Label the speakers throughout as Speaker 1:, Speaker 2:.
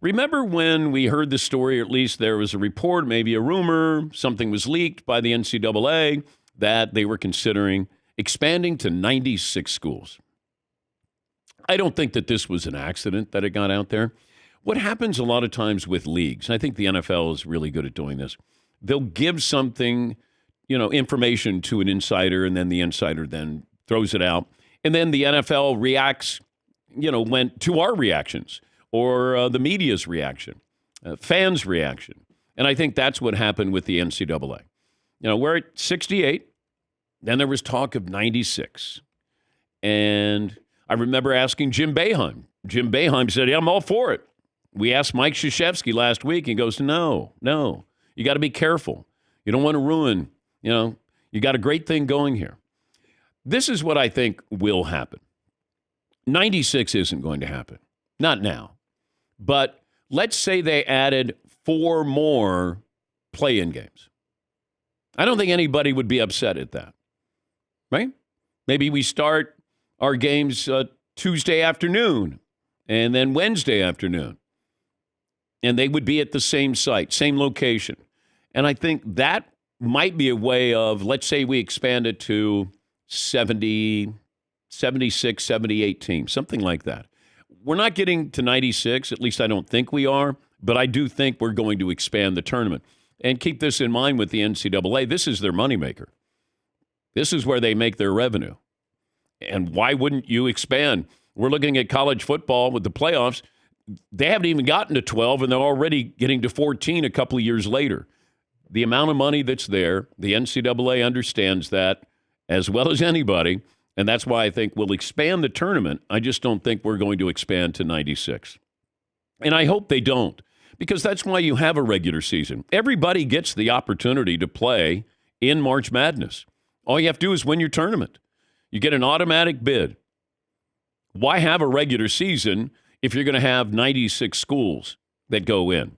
Speaker 1: Remember when we heard the story, or at least there was a report, maybe a rumor, something was leaked by the NCAA that they were considering expanding to 96 schools. I don't think that this was an accident that it got out there. What happens a lot of times with leagues, and I think the NFL is really good at doing this, they'll give something, information to an insider, and then the insider then throws it out. And then the NFL reacts, went to our reactions or the media's reaction, fans' reaction. And I think that's what happened with the NCAA. We're at 68. Then there was talk of 96. And I remember asking Jim Boeheim. Jim Boeheim said, yeah, I'm all for it. We asked Mike Krzyzewski last week. He goes, no, you got to be careful. You don't want to ruin, you got a great thing going here. This is what I think will happen. 96 isn't going to happen. Not now. But let's say they added 4 more play-in games. I don't think anybody would be upset at that. Right? Maybe we start our games Tuesday afternoon and then Wednesday afternoon. And they would be at the same site, same location. And I think that might be a way of, let's say we expand it to 70, 76, 78 teams, something like that. We're not getting to 96, at least I don't think we are, but I do think we're going to expand the tournament. And keep this in mind with the NCAA, this is their moneymaker. This is where they make their revenue. And why wouldn't you expand? We're looking at college football with the playoffs. They haven't even gotten to 12, and they're already getting to 14 a couple of years later. The amount of money that's there, the NCAA understands that as well as anybody, and that's why I think we'll expand the tournament. I just don't think we're going to expand to 96. And I hope they don't, because that's why you have a regular season. Everybody gets the opportunity to play in March Madness. All you have to do is win your tournament. You get an automatic bid. Why have a regular season if you're going to have 96 schools that go in?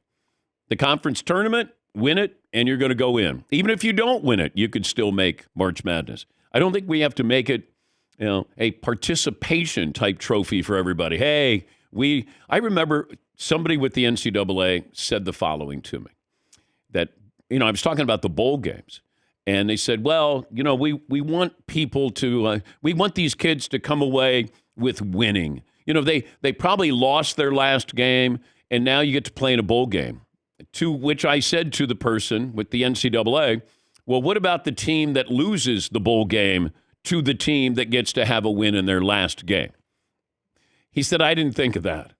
Speaker 1: The conference tournament, win it, and you're going to go in. Even if you don't win it, you could still make March Madness. I don't think we have to make it, a participation type trophy for everybody. Hey, I remember somebody with the NCAA said the following to me, that, I was talking about the bowl games. And they said, well, we want people to, we want these kids to come away with winning. They probably lost their last game, and now you get to play in a bowl game. To which I said to the person with the NCAA, well, what about the team that loses the bowl game to the team that gets to have a win in their last game? He said, I didn't think of that.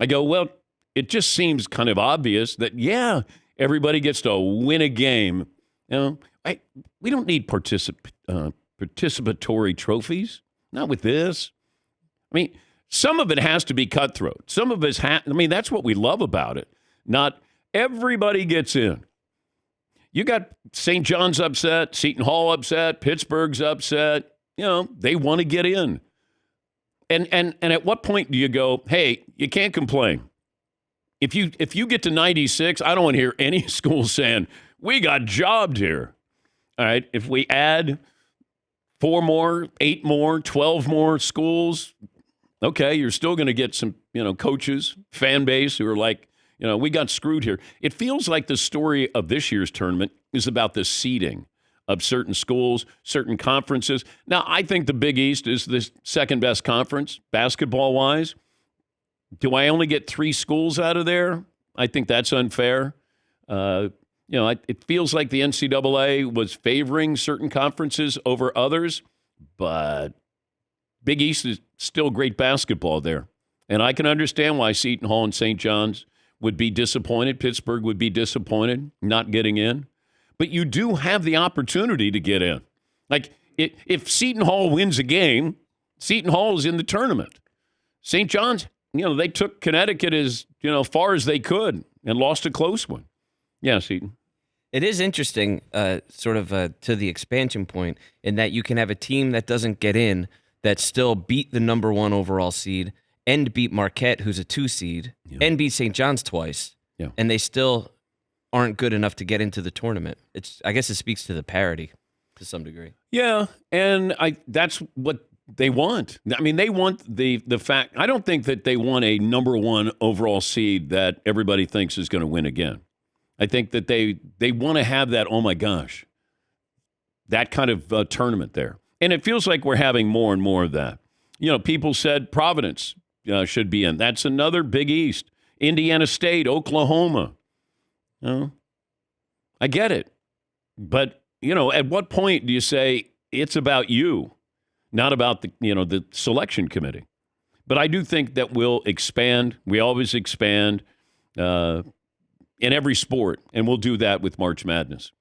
Speaker 1: I go, well, it just seems kind of obvious that, yeah, everybody gets to win a game. We don't need participatory trophies. Not with this. I mean, some of it has to be cutthroat. Some of us that's what we love about it. Not everybody gets in. You got St. John's upset, Seton Hall upset, Pittsburgh's upset. They want to get in. And at what point do you go, hey, you can't complain? If you get to 96, I don't want to hear any school saying, we got jobbed here. All right, if we add 4 more, 8 more, 12 more schools, okay, you're still going to get some, coaches, fan base who are like, we got screwed here. It feels like the story of this year's tournament is about the seeding of certain schools, certain conferences. Now, I think the Big East is the second best conference, basketball-wise. Do I only get 3 schools out of there? I think that's unfair. It feels like the NCAA was favoring certain conferences over others, but Big East is still great basketball there. And I can understand why Seton Hall and St. John's would be disappointed. Pittsburgh would be disappointed not getting in. But you do have the opportunity to get in. Like, if Seton Hall wins a game, Seton Hall is in the tournament. St. John's, they took Connecticut as, far as they could and lost a close one. Yeah, Seton.
Speaker 2: It is interesting, to the expansion point, in that you can have a team that doesn't get in that still beat the number 1 overall seed and beat Marquette, who's a 2 seed, and beat St. John's twice, and they still aren't good enough to get into the tournament. I guess it speaks to the parity to some degree.
Speaker 1: Yeah, and that's what they want. I mean, they want the fact. I don't think that they want a number one overall seed that everybody thinks is going to win again. I think that they want to have that, oh my gosh, that kind of tournament there. And it feels like we're having more and more of that. You know, people said Providence should be in. That's another Big East. Indiana State, Oklahoma. You know, I get it. But, you know, at what point do you say it's about you, not about the selection committee? But I do think that we'll expand. We always expand in every sport, and we'll do that with March Madness.